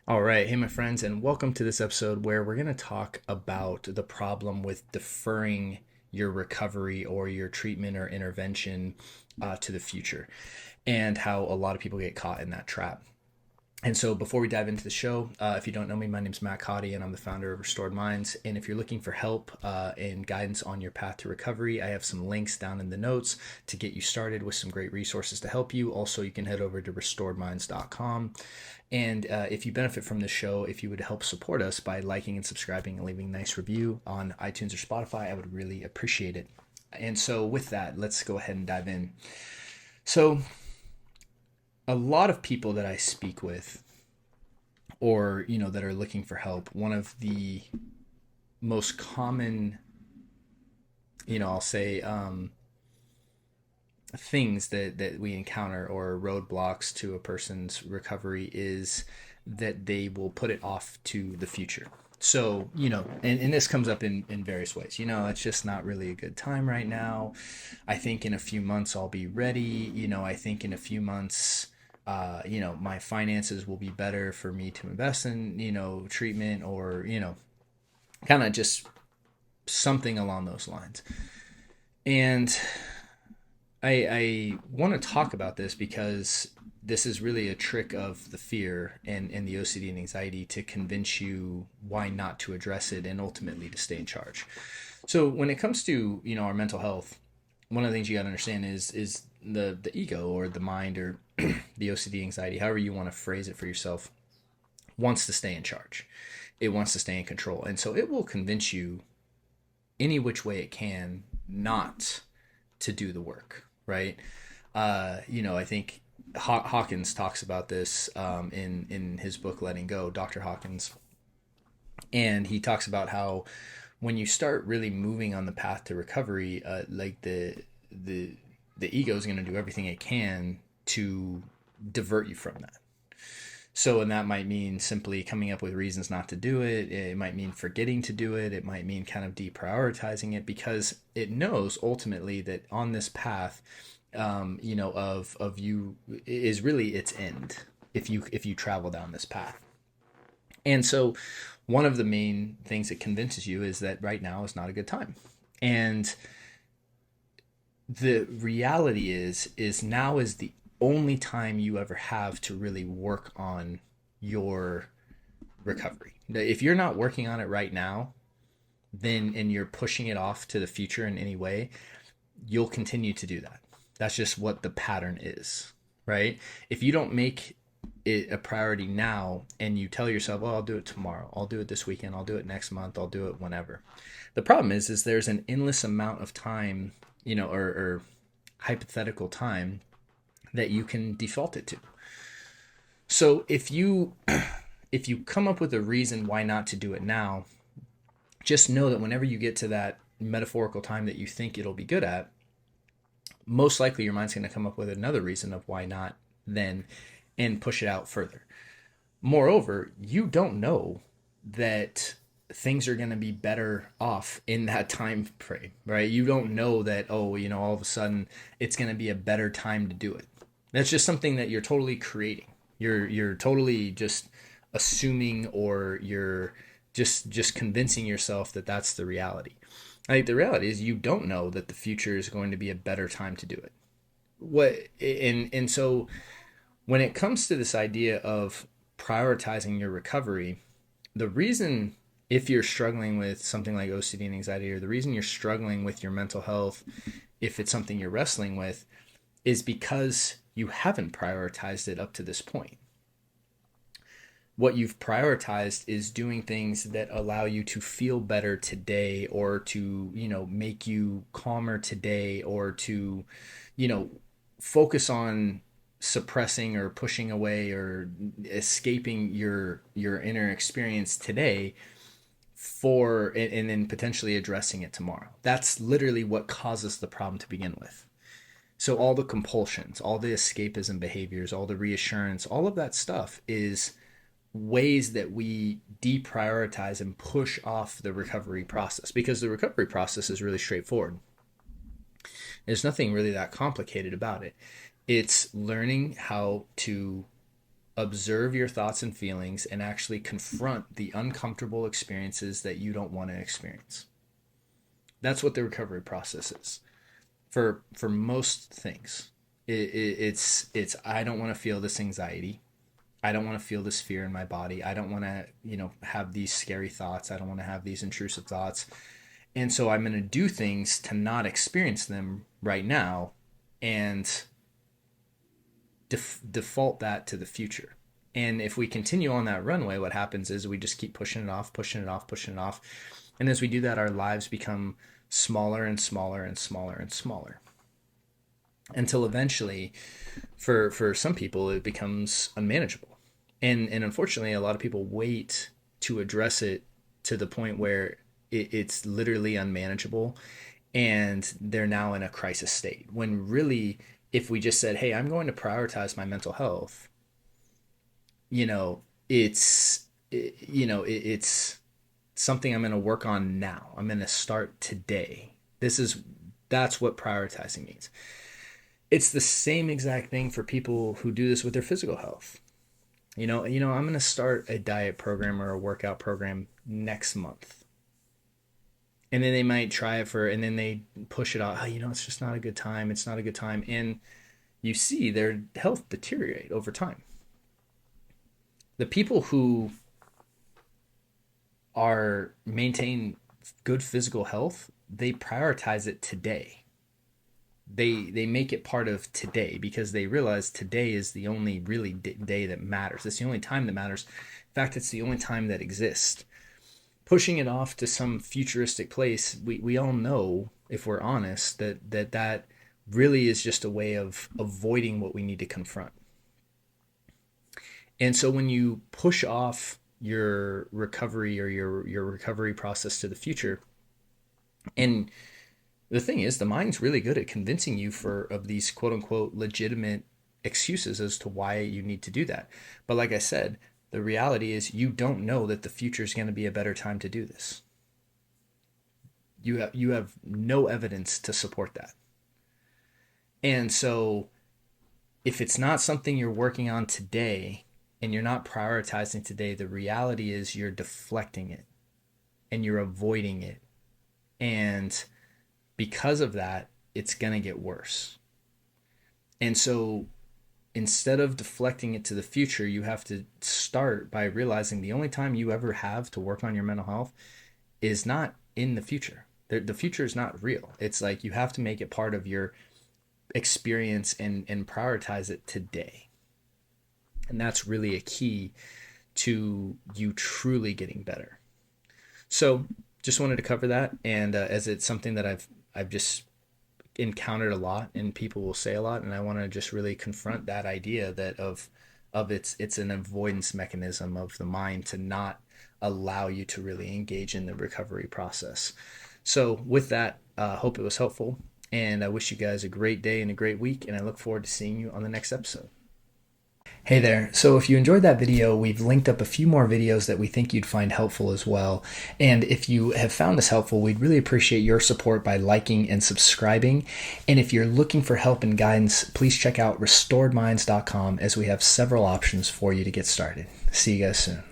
All right. Hey, my friends, and welcome to this episode where we're going to talk about the problem with deferring your recovery or your treatment or intervention to the future, and how a lot of people get caught in that trap. And so, before we dive into the show, if you don't know me, my name is Matt Codde, and I'm the founder of Restored Minds. And if you're looking for help and guidance on your path to recovery, I have some links down in the notes to get you started with some great resources to help you. Also, you can head over to restoredminds.com. And if you benefit from this show, if you would help support us by liking and subscribing and leaving a nice review on iTunes or Spotify, I would really appreciate it. And so, with that, let's go ahead and dive in. So, a lot of people that I speak with or that are looking for help, one of the most common I'll say things that we encounter or roadblocks to a person's recovery is that they will put it off to the future. So, and this comes up in various ways. It's just not really a good time right now. I think in a few months I'll be ready. I think in a few months, my finances will be better for me to invest in, treatment or, kind of just something along those lines. And I want to talk about this because this is really a trick of the fear and the OCD and anxiety to convince you why not to address it and ultimately to stay in charge. So when it comes to, our mental health, one of the things you got to understand is the ego or the mind or the OCD anxiety, however you want to phrase it for yourself, wants to stay in charge. It wants to stay in control. And so it will convince you any which way it can not to do the work, right? I think Hawkins talks about this in his book Letting Go, Dr. Hawkins, and he talks about how when you start really moving on the path to recovery, like the ego is going to do everything it can to divert you from that. So, and that might mean simply coming up with reasons not to do it. It might mean forgetting to do it. It might mean kind of deprioritizing it because it knows ultimately that on this path, of you is really its end if you travel down this path. And so, one of the main things that convinces you is that right now is not a good time. And the reality is now is the only time you ever have to really work on your recovery. If you're not working on it right now, then and you're pushing it off to the future in any way, you'll continue to do that. That's just what the pattern is, right? If you don't make it a priority now and you tell yourself, well, I'll do it tomorrow, I'll do it this weekend, I'll do it next month, I'll do it whenever. The problem is there's an endless amount of time, or hypothetical time that you can default it to. So if you come up with a reason why not to do it now, just know that whenever you get to that metaphorical time that you think it'll be good at, most likely your mind's going to come up with another reason of why not then and push it out further. Moreover, you don't know that things are going to be better off in that time frame, right? You don't know that, all of a sudden it's going to be a better time to do it. That's just something that you're totally creating. You're totally just assuming, or you're just convincing yourself that that's the reality. I think the reality is you don't know that the future is going to be a better time to do it. So when it comes to this idea of prioritizing your recovery, the reason, if you're struggling with something like OCD and anxiety, or the reason you're struggling with your mental health, if it's something you're wrestling with, is because you haven't prioritized it up to this point. What you've prioritized is doing things that allow you to feel better today, or to, make you calmer today, or to, focus on suppressing or pushing away or escaping your inner experience today and then potentially addressing it tomorrow. That's literally what causes the problem to begin with. So all the compulsions, all the escapism behaviors, all the reassurance, all of that stuff is ways that we deprioritize and push off the recovery process, because the recovery process is really straightforward. There's nothing really that complicated about it. It's learning how to observe your thoughts and feelings, and actually confront the uncomfortable experiences that you don't want to experience. That's what the recovery process is for most things. It's I don't want to feel this anxiety. I don't want to feel this fear in my body. I don't want to, have these scary thoughts. I don't want to have these intrusive thoughts. And so I'm going to do things to not experience them right now and default that to the future. And if we continue on that runway, what happens is we just keep pushing it off, pushing it off, pushing it off. And as we do that, our lives become smaller and smaller and smaller and smaller, until eventually, for some people, it becomes unmanageable. And unfortunately, a lot of people wait to address it to the point where it's literally unmanageable, and they're now in a crisis state. When really, if we just said, hey, I'm going to prioritize my mental health, it's something I'm going to work on now. I'm going to start today. That's what prioritizing means. It's the same exact thing for people who do this with their physical health. I'm going to start a diet program or a workout program next month. And then they might try it and then they push it off. It's just not a good time. It's not a good time. And you see their health deteriorate over time. The people who maintain good physical health, they prioritize it today. They make it part of today because they realize today is the only really day that matters. It's the only time that matters. In fact, it's the only time that exists. Pushing it off to some futuristic place, we all know, if we're honest, that really is just a way of avoiding what we need to confront. And so when you push off your recovery or your recovery process to the future, and the thing is, the mind's really good at convincing you of these quote unquote legitimate excuses as to why you need to do that. But like I said, the reality is you don't know that the future is going to be a better time to do this. You have no evidence to support that. And so if it's not something you're working on today and you're not prioritizing today, the reality is you're deflecting it and you're avoiding it. And because of that, it's going to get worse. And so instead of deflecting it to the future, you have to start by realizing the only time you ever have to work on your mental health is not in the future. The future is not real. It's like you have to make it part of your experience and prioritize it today. And that's really a key to you truly getting better. So just wanted to cover that. And as it's something that I've just encountered a lot and people will say a lot, and I want to just really confront that idea that of it's an avoidance mechanism of the mind to not allow you to really engage in the recovery process. So with that, hope it was helpful, and I wish you guys a great day and a great week, and I look forward to seeing you on the next episode. Hey there. So if you enjoyed that video, we've linked up a few more videos that we think you'd find helpful as well. And if you have found this helpful, we'd really appreciate your support by liking and subscribing. And if you're looking for help and guidance, please check out restoredminds.com, as we have several options for you to get started. See you guys soon.